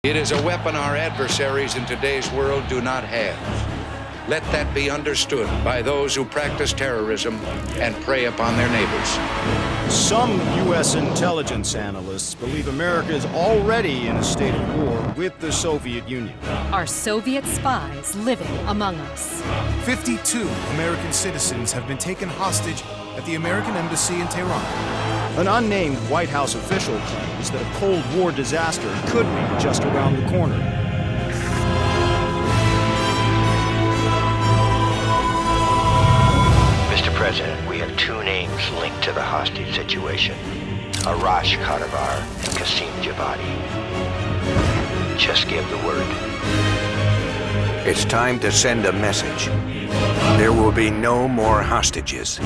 It is a weapon our adversaries in today's world do not have. Let that be understood by those who practice terrorism and prey upon their neighbors. Some U.S. intelligence analysts believe America is already in a state of war with the Soviet Union. Are Soviet spies living among us? 52 American citizens have been taken hostage at the American Embassy in Tehran. An unnamed White House official claims that a Cold War disaster could be just around the corner. Mr. President, we have two names linked to the hostage situation. Arash Kadivar and Qasim Javadi. Just give the word. It's time to send a message. There will be no more hostages.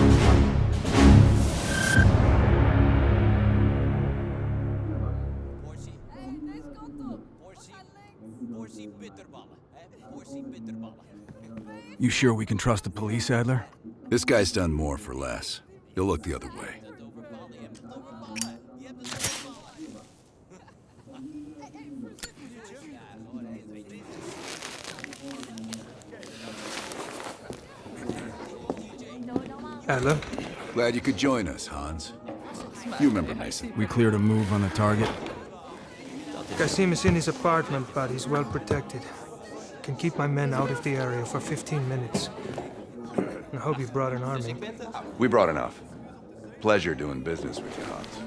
You sure we can trust the police, Adler? This guy's done more for less. He'll look the other way. Adler? Glad you could join us, Hans. You remember Mason. We cleared a move on the target? Qasim is in his apartment, but he's well protected. Can keep my men out of the area for 15 minutes. I hope you brought an army. We brought enough. Pleasure doing business with you, Hans.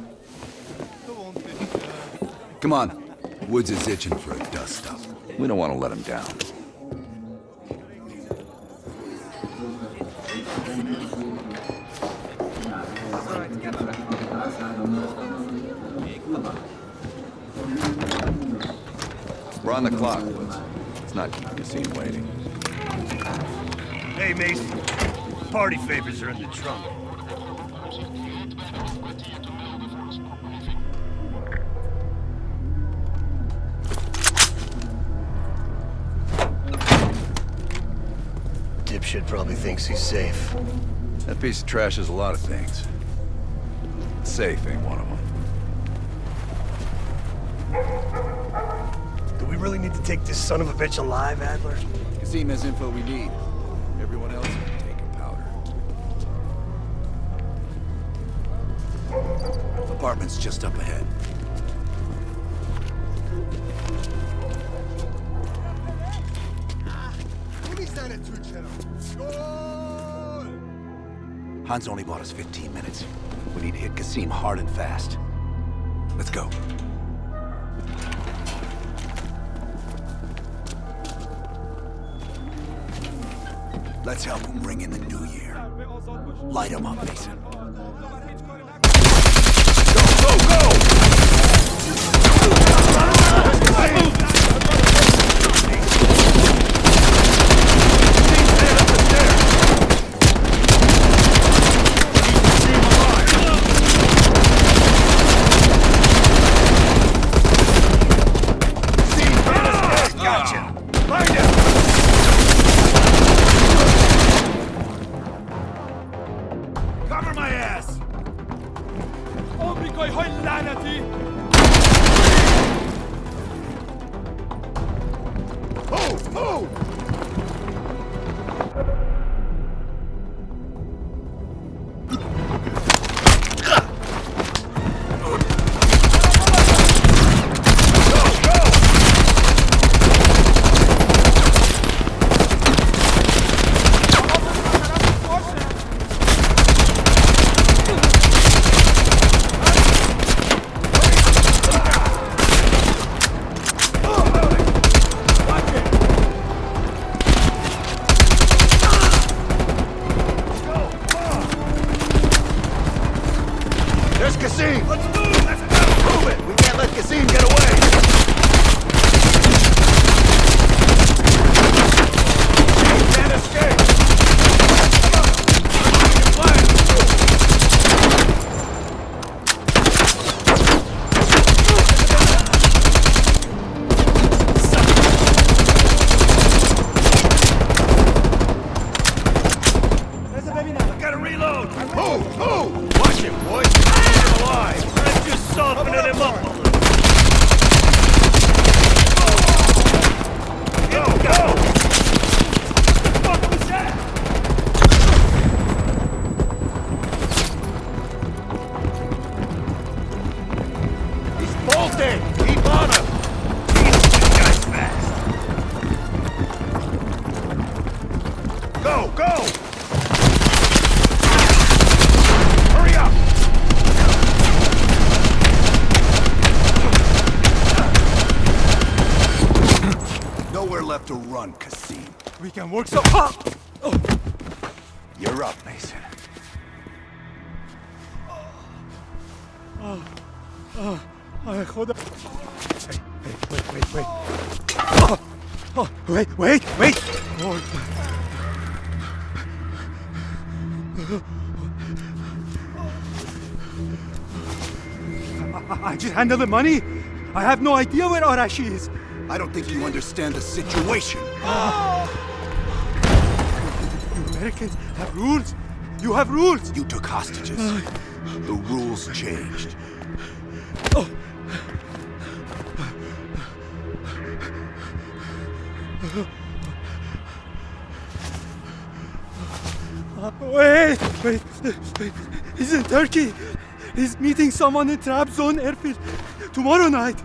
Come on. Woods is itching for a dust-up. We don't want to let him down. We're on the clock, Woods. Let's not keep Qasim waiting. Hey, Mason. Party favors are in the trunk. Dipshit probably thinks he's safe. That piece of trash is a lot of things. Safe ain't one of them. Do we really need to take this son of a bitch alive, Adler? Qasim has info we need. Everyone else is taking powder. Apartment's just up ahead. Hans only bought us 15 minutes. We need to hit Qasim hard and fast. Let's go. Let's help him ring in the new year. Light him up, Mason. Go, go, go! Cover my ass! nowhere left to run, Kasim. We can work so... You're up, Mason. Wait! I just handle the money. I have no idea where Arashi is. I don't think you understand the situation. You Americans have rules. You have rules. You took hostages. The rules changed. Wait. He's in Turkey. He's meeting someone in Trabzon airfield tomorrow night.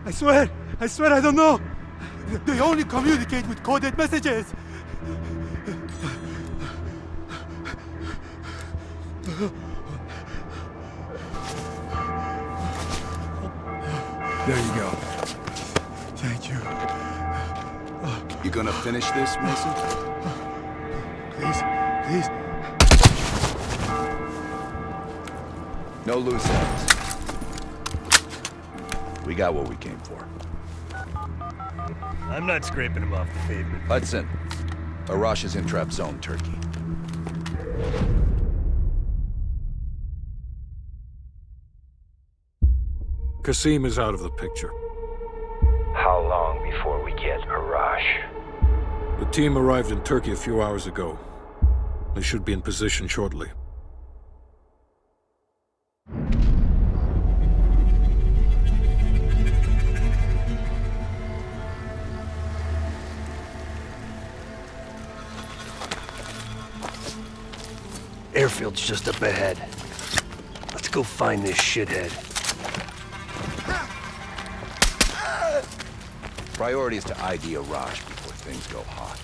I swear I don't know. They only communicate with coded messages. There you go. Thank you. You gonna finish this, Mason? Please. No loose ends. We got what we came for. I'm not scraping him off the pavement. Hudson, Arash is in trap zone, Turkey. Kasim is out of the picture. How long before we get Arash? The team arrived in Turkey a few hours ago. They should be in position shortly. Airfield's just up ahead. Let's go find this shithead. Priority is to ID Arash before things go hot.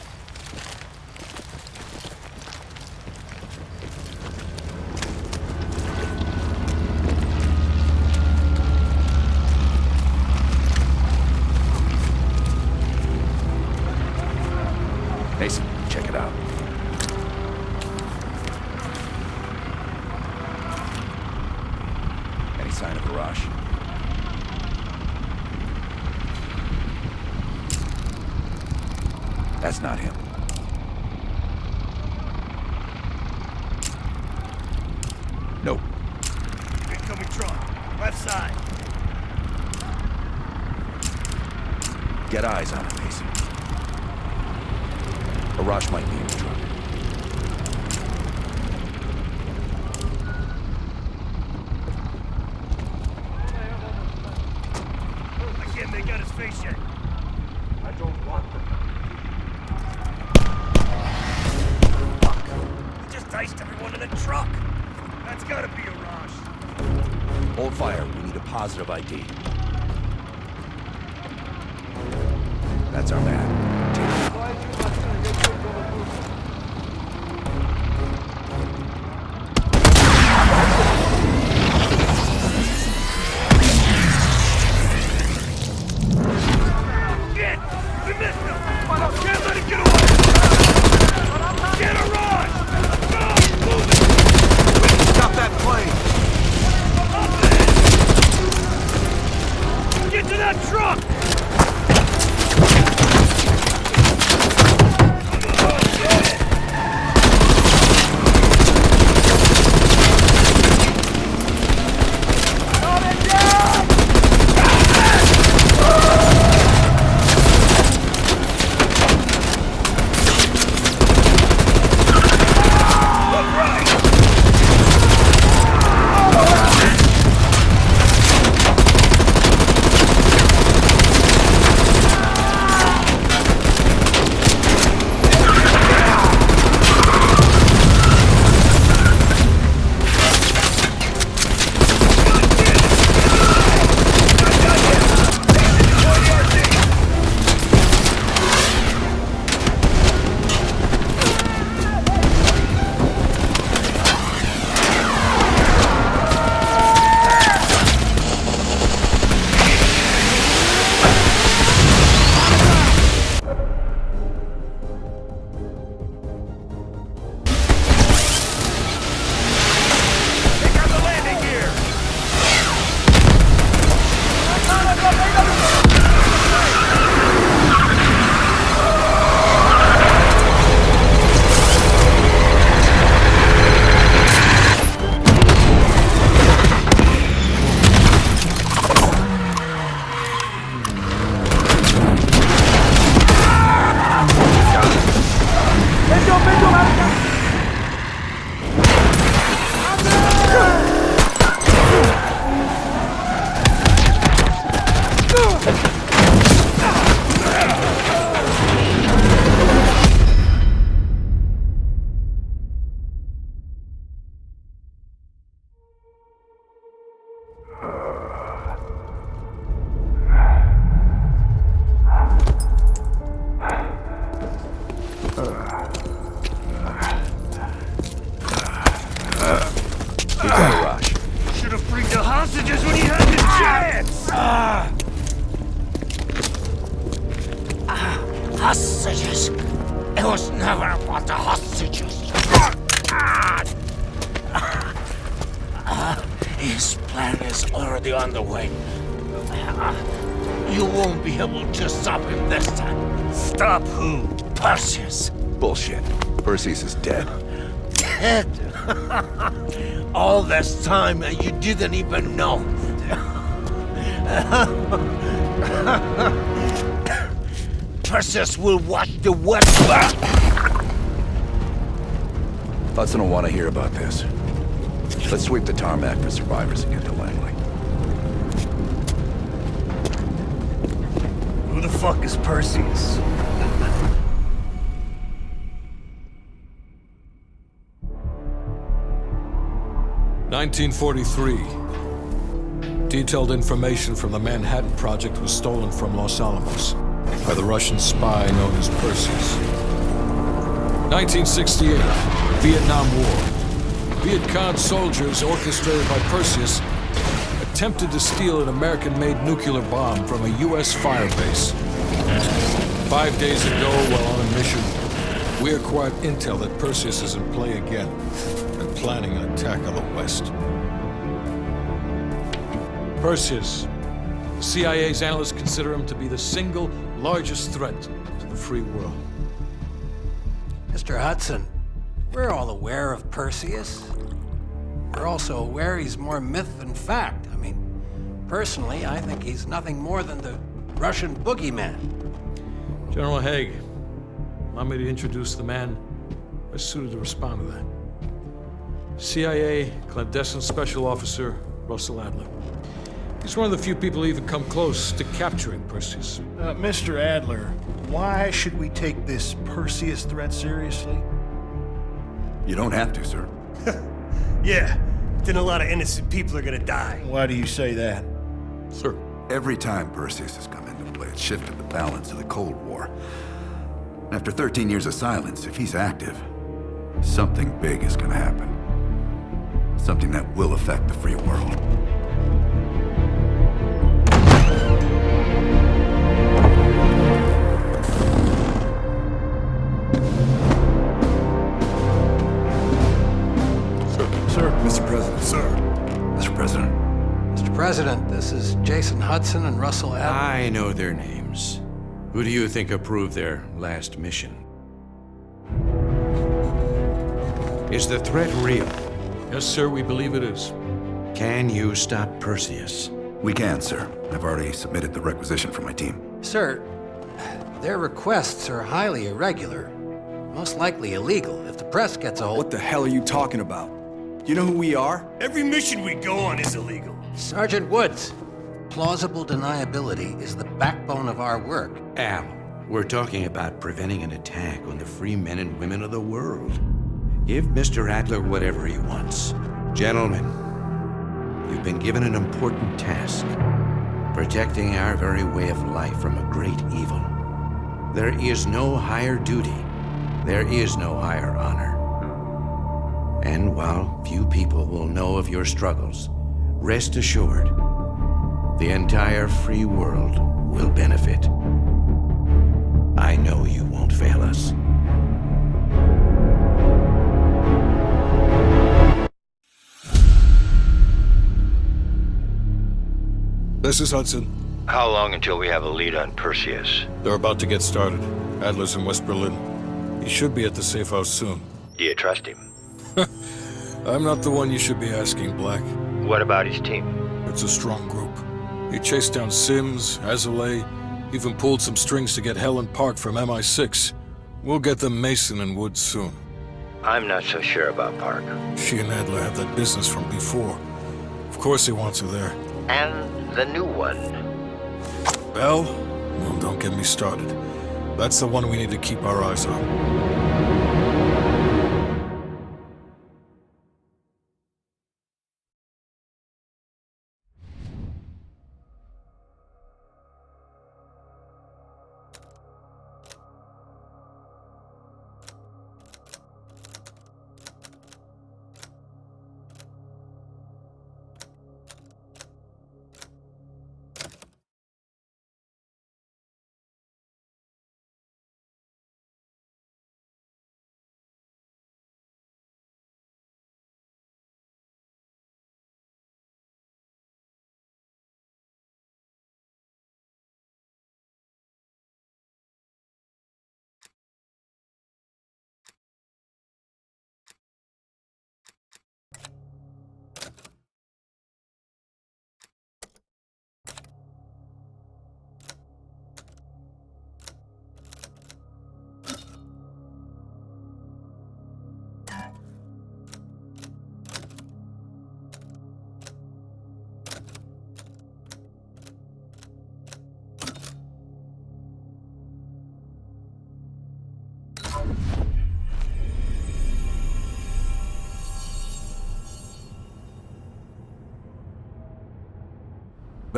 Mason, check it out. Any sign of Arash? That's not him. Nope. Incoming truck. Left side. Get eyes on him, Mason. Arash might be in the truck. I can't make out his face yet. I don't want them. Fuck. He just diced everyone in the truck. That's gotta be Arash. Hold fire. We need a positive ID. That's our man. Take him out. Shit! We missed him! Can't let him get away! Get Arash! Go! Move it! Stop that plane! Up there! Get to that truck! hostages. It was never about the hostages. His plan is already underway. You won't be able to stop him this time. Stop who? Perseus. Bullshit. Perseus is dead. Dead? All this time and you didn't even know. Perseus will watch the web. Hudson will want to hear about this. Let's sweep the tarmac for survivors and get to Langley. Who the fuck is Perseus? (1943). Detailed information from the Manhattan Project was stolen from Los Alamos by the Russian spy known as Perseus. 1968, Vietnam War. Viet Cong soldiers, orchestrated by Perseus, attempted to steal an American-made nuclear bomb from a U.S. firebase. 5 days ago, while on a mission, we acquired intel that Perseus is in play again and planning an attack on the West. Perseus. The CIA's analysts consider him to be the single largest threat to the free world. Mr. Hudson, we're all aware of Perseus. We're also aware he's more myth than fact. I mean, personally, I think he's nothing more than the Russian boogeyman. General Haig, allow me to introduce the man best suited to respond to that. CIA clandestine special officer Russell Adler. He's one of the few people who even come close to capturing Perseus. Mr. Adler, why should we take this Perseus threat seriously? You don't have to, sir. Yeah, then a lot of innocent people are gonna die. Why do you say that? Sir. Every time Perseus has come into play, it's shifted the balance of the Cold War. After 13 years of silence, if he's active, something big is gonna happen. Something that will affect the free world. Mr. President. Sir. Mr. President. Mr. President, this is Jason Hudson and Russell Adler. I know their names. Who do you think approved their last mission? Is the threat real? Yes, sir, we believe it is. Can you stop Perseus? We can, sir. I've already submitted the requisition for my team. Sir, their requests are highly irregular. Most likely illegal. If the press gets a hold... What the hell are you talking about? You know who we are? Every mission we go on is illegal. Sergeant Woods, plausible deniability is the backbone of our work. Al, we're talking about preventing an attack on the free men and women of the world. Give Mr. Adler whatever he wants. Gentlemen, you've been given an important task. Protecting our very way of life from a great evil. There is no higher duty. There is no higher honor. And while few people will know of your struggles, rest assured, the entire free world will benefit. I know you won't fail us. This is Hudson. How long until we have a lead on Perseus? They're about to get started. Adler's in West Berlin. He should be at the safe house soon. Do you trust him? I'm not the one you should be asking, Black. What about his team? It's a strong group. He chased down Sims, Azoulay, even pulled some strings to get Helen Park from MI6. We'll get them Mason and Woods soon. I'm not so sure about Park. She and Adler have that business from before. Of course he wants her there. And the new one. Bell? Well, don't get me started. That's the one we need to keep our eyes on.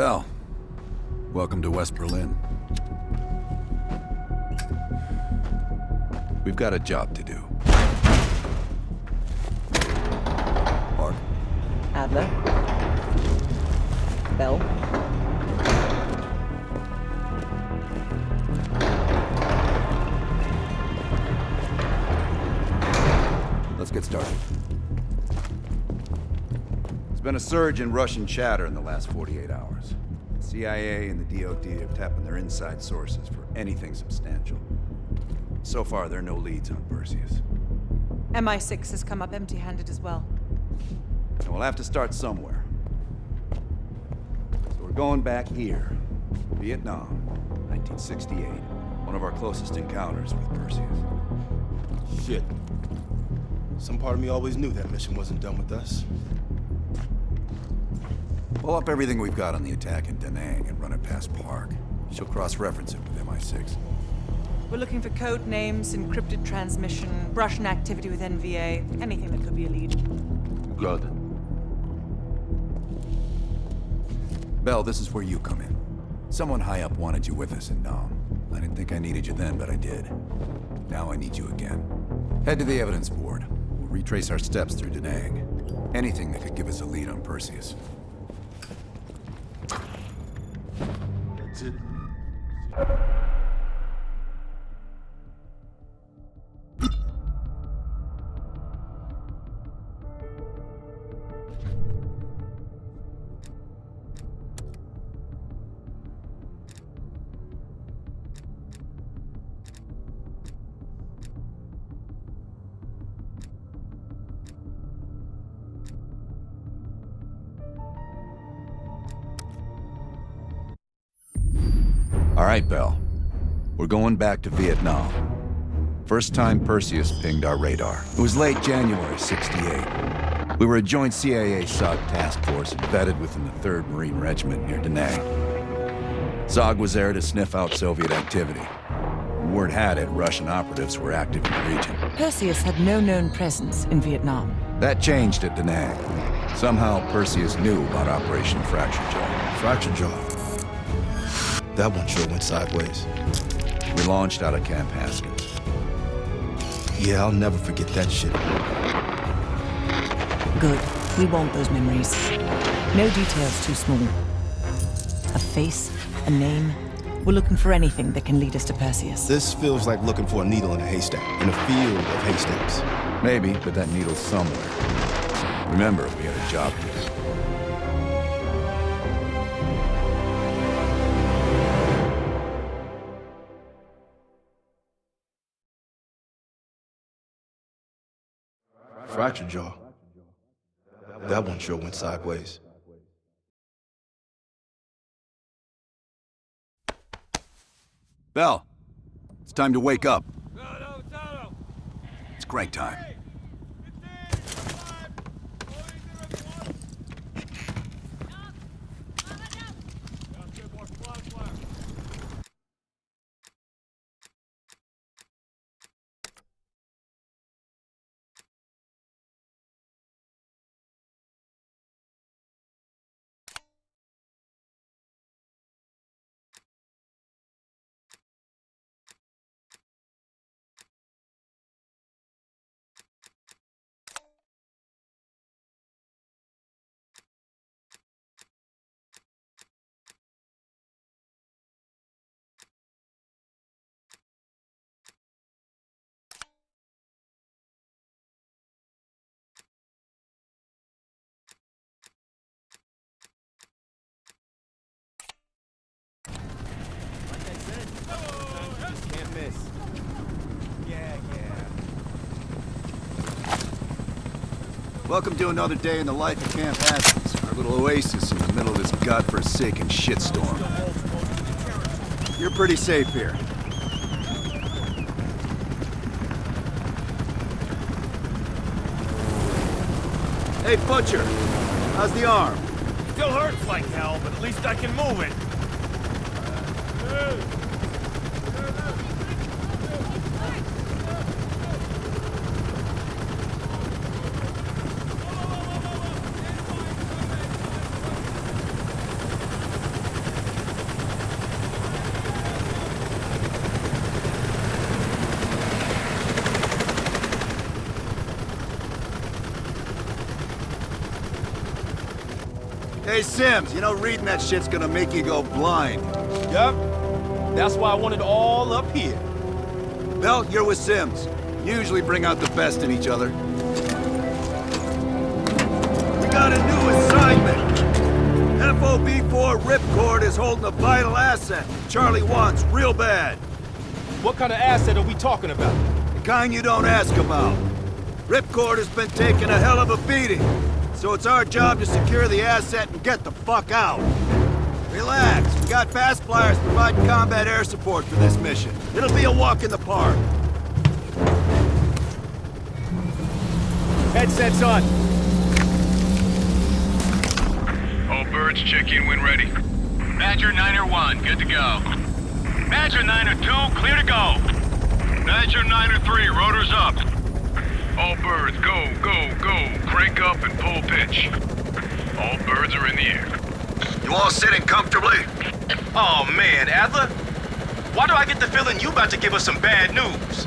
Bell, welcome to West Berlin. We've got a job to do. Mark? Adler? Bell? Let's get started. There's been a surge in Russian chatter in the last 48 hours. The CIA and the DoD are tapping their inside sources for anything substantial. So far, there are no leads on Perseus. MI6 has come up empty-handed as well. And we'll have to start somewhere. So we're going back here. Vietnam, 1968. One of our closest encounters with Perseus. Shit. Some part of me always knew that mission wasn't done with us. Pull up everything we've got on the attack in Da Nang and run it past Park. She'll cross-reference it with MI6. We're looking for code names, encrypted transmission, Russian activity with NVA, anything that could be a lead. Good. Bell, this is where you come in. Someone high up wanted you with us in Nam. I didn't think I needed you then, but I did. Now I need you again. Head to the evidence board. We'll retrace our steps through Da Nang. Anything that could give us a lead on Perseus. That's it. All right, Bell. We're going back to Vietnam. First time Perseus pinged our radar. It was late January '68. We were a joint CIA-SOG task force embedded within the 3rd Marine Regiment near Da Nang. SOG was there to sniff out Soviet activity. Word had it, Russian operatives were active in the region. Perseus had no known presence in Vietnam. That changed at Da Nang. Somehow Perseus knew about Operation Fracture Jaw. Fracture Jaw. That one sure went sideways. We launched out of Camp Haskins. Yeah, I'll never forget that shit. Good. We want those memories. No details too small. A face, a name. We're looking for anything that can lead us to Perseus. This feels like looking for a needle in a haystack, in a field of haystacks. Maybe, but that needle's somewhere. Remember, we had a job to do. Fracture Jaw. That one sure went sideways. Bell, it's time to wake up. It's crank time. Welcome to another day in the life of Camp Haskins, our little oasis in the middle of this godforsaken shitstorm. You're pretty safe here. Hey, Butcher, how's the arm? Still hurts like hell, but at least I can move it. Hey, Sims, you know reading that shit's gonna make you go blind. Yup. That's why I want it all up here. Belt, you're with Sims. You usually bring out the best in each other. We got a new assignment. FOB4 Ripcord is holding a vital asset Charlie wants real bad. What kind of asset are we talking about? The kind you don't ask about. Ripcord has been taking a hell of a beating, so it's our job to secure the asset and get the fuck out. Relax, we got fast flyers providing combat air support for this mission. It'll be a walk in the park. Headsets on. All birds, check in when ready. Badger 9-1, good to go. Badger 9-2, clear to go. Badger 9-3, rotors up. All birds, go, go, go. Crank up and pull pitch. All birds are in the air. You all sitting comfortably? Oh man, Adler? Why do I get the feeling you about to give us some bad news?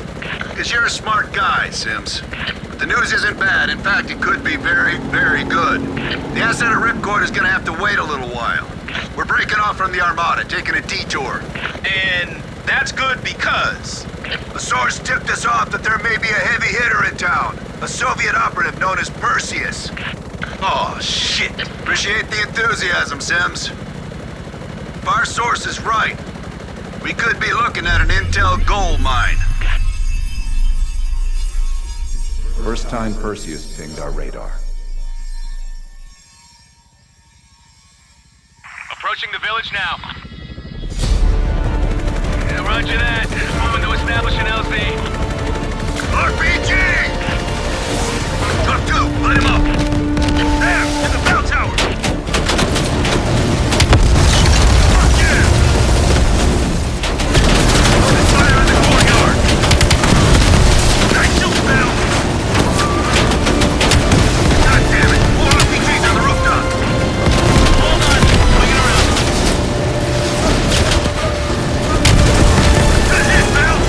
Because you're a smart guy, Sims. But the news isn't bad. In fact, it could be very, very good. The asset at Ripcord is gonna have to wait a little while. We're breaking off from the Armada, taking a detour. And that's good because... A source tipped us off that there may be a heavy hitter in town. A Soviet operative known as Perseus. Oh, shit. Appreciate the enthusiasm, Sims. If our source is right, we could be looking at an intel gold mine. First time Perseus pinged our radar. Approaching the village now. Yeah, roger that. Moving to establish an LZ. RPG! Top 2, line him up! There, in the bell tower! Fuck yeah! Open fire in the courtyard! Nice shoot, Bell! God damn it! More RPGs on the rooftop! Hold on, swinging around. Good hit, Bell!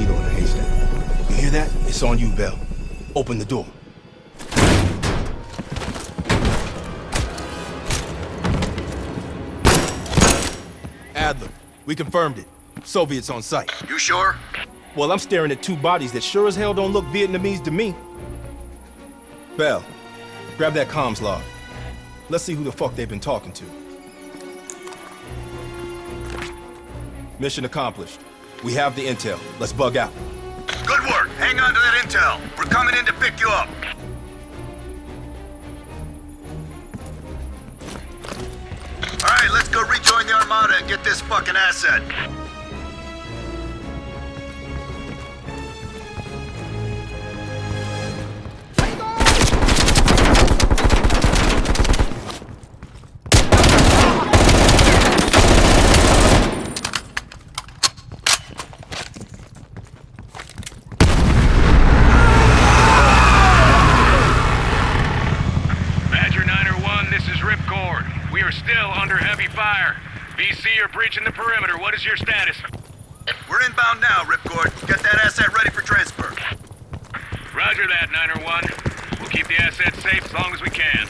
needle in a haystack. You hear that? It's on you, Bell. Open the door. Adler, we confirmed it. Soviets on site. You sure? Well, I'm staring at two bodies that sure as hell don't look Vietnamese to me. Bell, grab that comms log. Let's see who the fuck they've been talking to. Mission accomplished. We have the intel. Let's bug out. Good work. Hang on to that intel. We're coming in to pick you up. All right, let's go rejoin the Armada and get this fucking asset. Breaching the perimeter. What is your status? We're inbound now, Ripcord. Get that asset ready for transfer. Roger that, 901. We'll keep the asset safe as long as we can.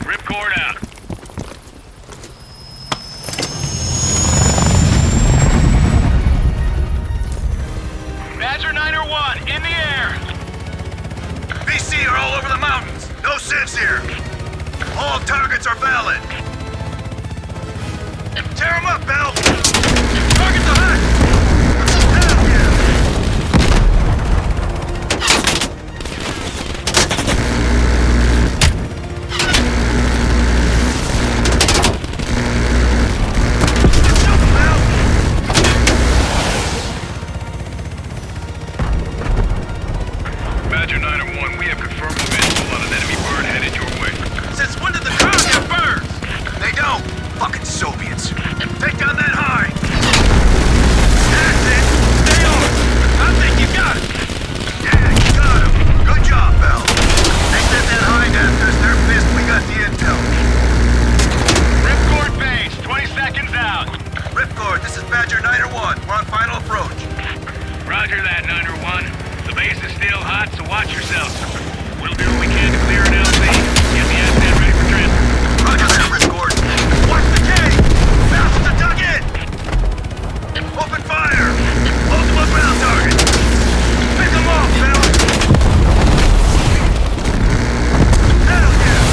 Ripcord out. Badger 901, in the air! BC are all over the mountains. No civs here. All targets are valid. Tear him up, Bell! Target the hut! Hell yeah! Shoot him, Bell! Badger 901, we have confirmed the visual on an enemy bird headed your way. Since when did the car get birds? They don't. Fucking Soviets. Take down that high! That's it! Stay on! I think you got it! Yeah, you got him! Good job, Bell! They sent that high down because they're pissed we got the intel. Ripcord base, 20 seconds out. Ripcord, this is Badger 901. We're on final approach. Roger that, 901. The base is still hot, so watch yourselves. We'll do what we can to clear an LZ. Get the asset ready for transfer. Roger that, Ripcord. Watch the cave! Bastards are dug in! Open fire! Multiple ground targets! Pick them off, Bill! Hell yeah!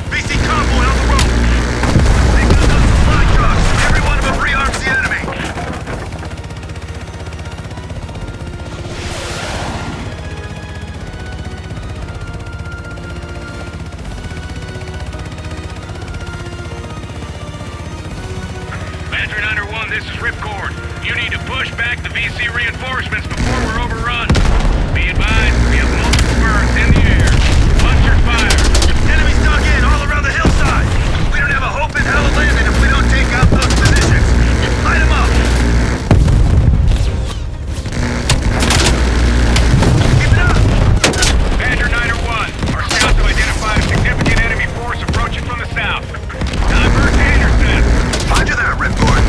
BC convoy on the road! They got those supply trucks! Every one of them rearms the enemy! Badger 901, this is Ripcord. You need to push back the VC reinforcements before we're overrun. Be advised, we have multiple birds in the air. Watch your fire. Enemies dug in all around the hillside! We don't have a hope in hell of landing if we don't take out those positions! Light them up! Keep it up! Badger 901, our scouts have identified a significant enemy force approaching from the south. Divert to intercept. Roger that, Ripcord.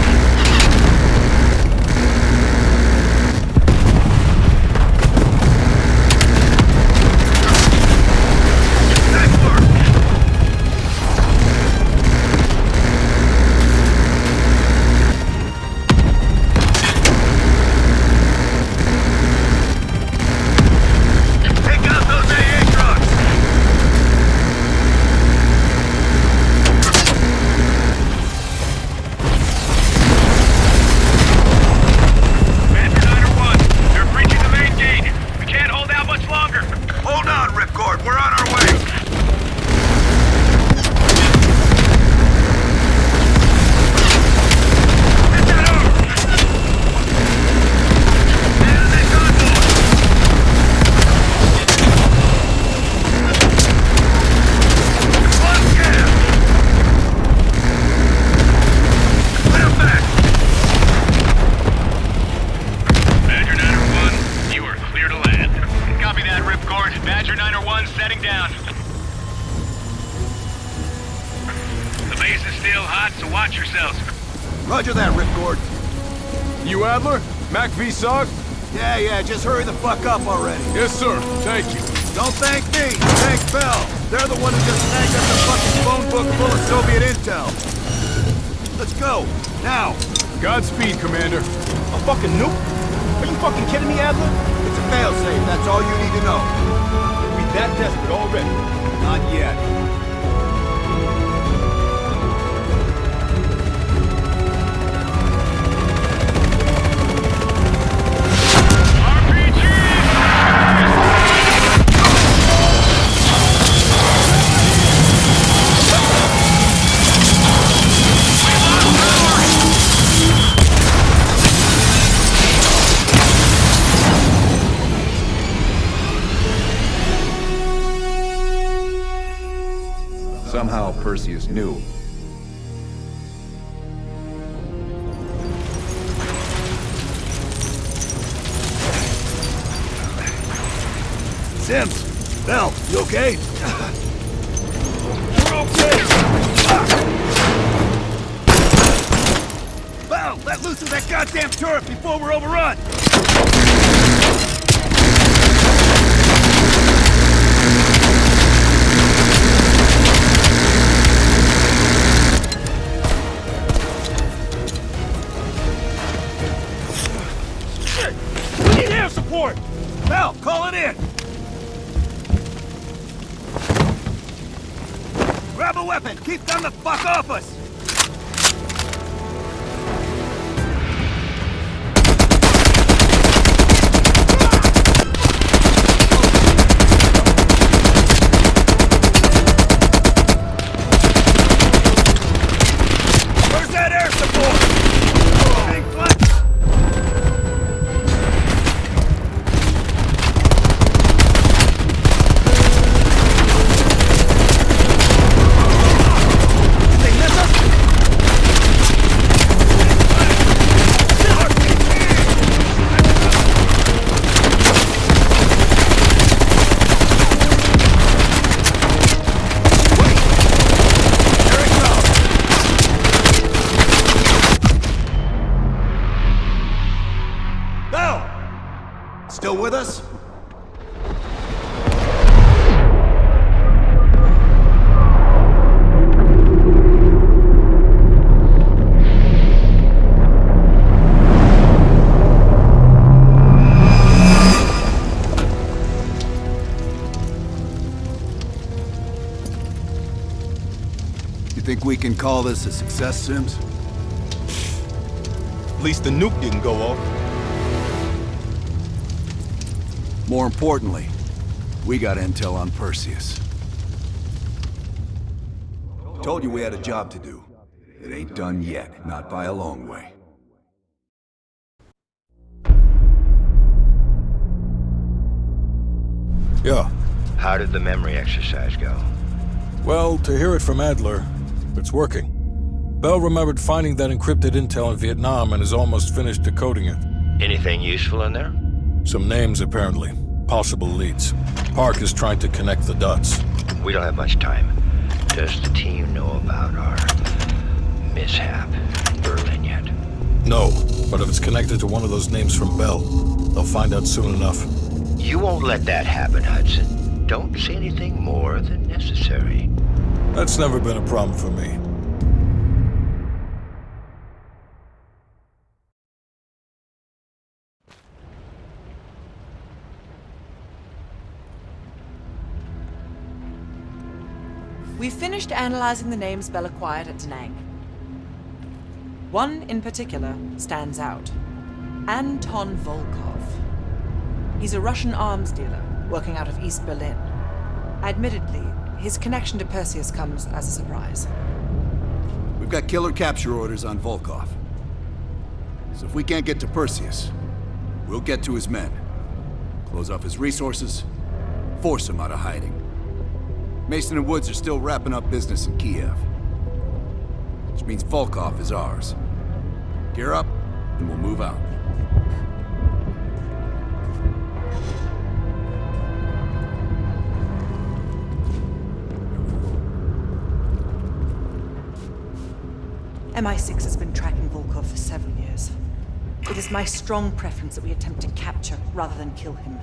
Roger that, Ripcord. You Adler? Mac V SOG? Yeah, just hurry the fuck up already. Yes, sir. Thank you. Don't thank me. Thank Bell. They're the one who just snagged up the fucking phone book full of Soviet intel. Let's go. Now. Godspeed, Commander. A fucking nuke? Are you fucking kidding me, Adler? It's a failsafe. That's all you need to know. We that desperate already? Not yet. Somehow Perseus knew. Sims! Bell, you okay? We're okay! Bell, let loose of that goddamn turret before we're overrun! We need air support! Bell, call it in! Grab a weapon! Keep them the fuck off us! Where's that air support? Still with us? You think we can call this a success, Sims? At least the nuke didn't go off. More importantly, we got intel on Perseus. Told you we had a job to do. It ain't done yet, not by a long way. Yeah. How did the memory exercise go? Well, to hear it from Adler, it's working. Bell remembered finding that encrypted intel in Vietnam and is almost finished decoding it. Anything useful in there? Some names, apparently. Possible leads. Park is trying to connect the dots. We don't have much time. Does the team know about our mishap in Berlin yet? No, but if it's connected to one of those names from Bell, they'll find out soon enough. You won't let that happen, Hudson. Don't say anything more than necessary. That's never been a problem for me. We've finished analyzing the names Bell acquired at Da Nang. One in particular stands out. Anton Volkov. He's a Russian arms dealer working out of East Berlin. Admittedly, his connection to Perseus comes as a surprise. We've got killer capture orders on Volkov. So if we can't get to Perseus, we'll get to his men. Close off his resources, force him out of hiding. Mason and Woods are still wrapping up business in Kiev. Which means Volkov is ours. Gear up, and we'll move out. MI6 has been tracking Volkov for 7 years. It is my strong preference that we attempt to capture rather than kill him.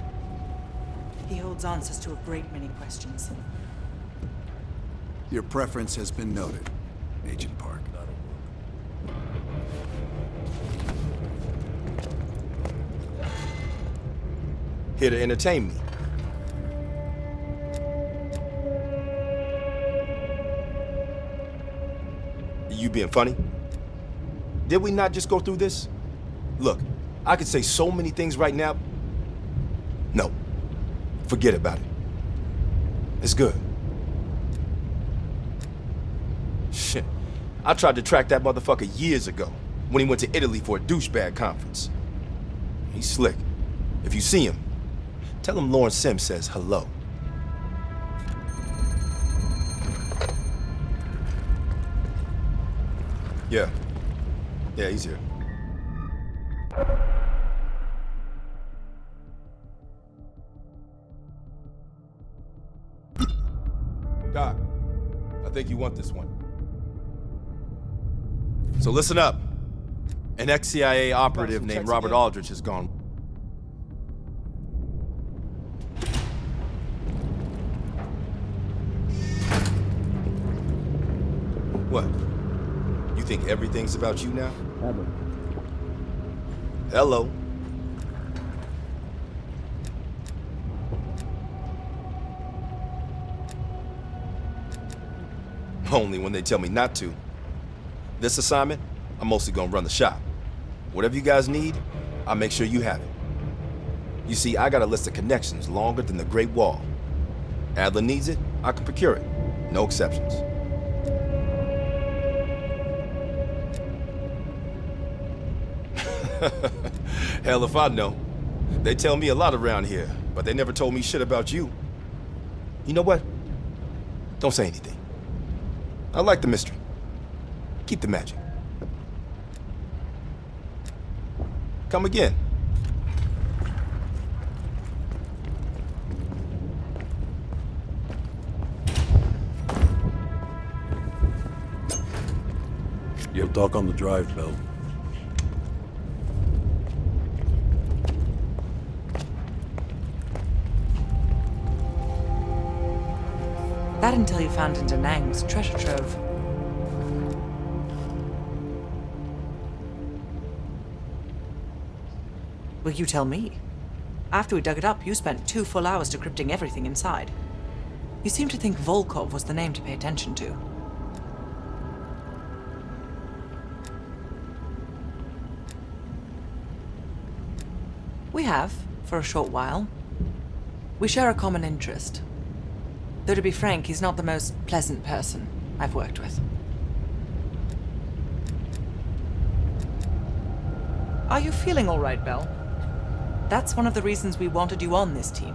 He holds answers to a great many questions. Your preference has been noted, Agent Park. Here to entertain me. You being funny? Did we not just go through this? Look, I could say so many things right now. No, forget about it. It's good. Shit, I tried to track that motherfucker years ago when he went to Italy for a douchebag conference. He's slick. If you see him, tell him Lawrence Sims says hello. Yeah, he's here. Doc, I think you want this one. So listen up. An ex-CIA operative named Robert Aldrich has gone. What? You think everything's about you now? Hello. Only when they tell me not to. This assignment, I'm mostly gonna run the shop. Whatever you guys need, I'll make sure you have it. You see, I got a list of connections longer than the Great Wall. Adler needs it, I can procure it. No exceptions. Hell if I know. They tell me a lot around here, but they never told me shit about you. You know what? Don't say anything. I like the mystery. Keep the magic. Come again. You'll talk on the drive, Bill. That intel you found in Da Nang was a treasure trove. Well, you tell me. After we dug it up, you spent 2 full hours decrypting everything inside. You seem to think Volkov was the name to pay attention to. We have, for a short while. We share a common interest. Though to be frank, he's not the most pleasant person I've worked with. Are you feeling all right, Bell? That's one of the reasons we wanted you on this team.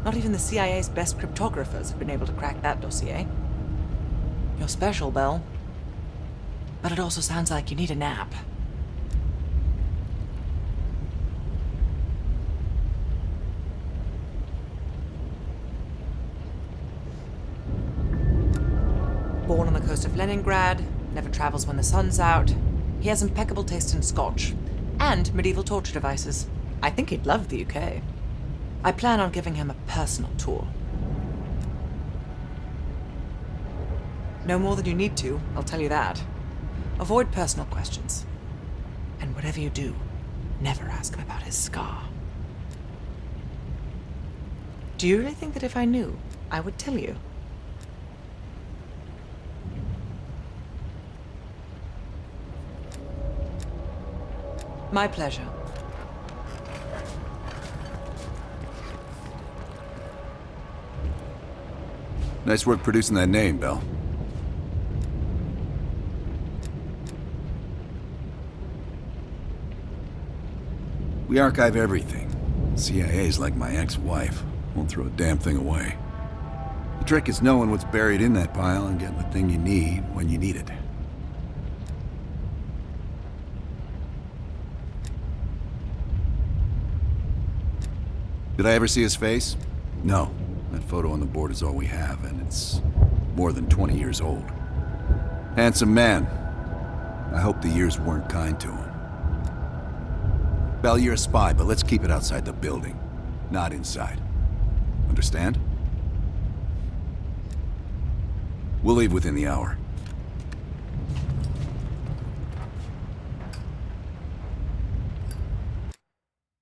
Not even the CIA's best cryptographers have been able to crack that dossier. You're special, Bell. But it also sounds like you need a nap. Born on the coast of Leningrad, never travels when the sun's out. He has impeccable taste in scotch and medieval torture devices. I think he'd love the UK. I plan on giving him a personal tour. No more than you need to, I'll tell you that. Avoid personal questions. And whatever you do, never ask him about his scar. Do you really think that if I knew, I would tell you? My pleasure. Nice work producing that name, Bell. We archive everything. CIA's like my ex-wife. Won't throw a damn thing away. The trick is knowing what's buried in that pile and getting the thing you need when you need it. Did I ever see his face? No. That photo on the board is all we have, and it's more than 20 years old. Handsome man. I hope the years weren't kind to him. Bell, you're a spy, but let's keep it outside the building, not inside. Understand? We'll leave within the hour.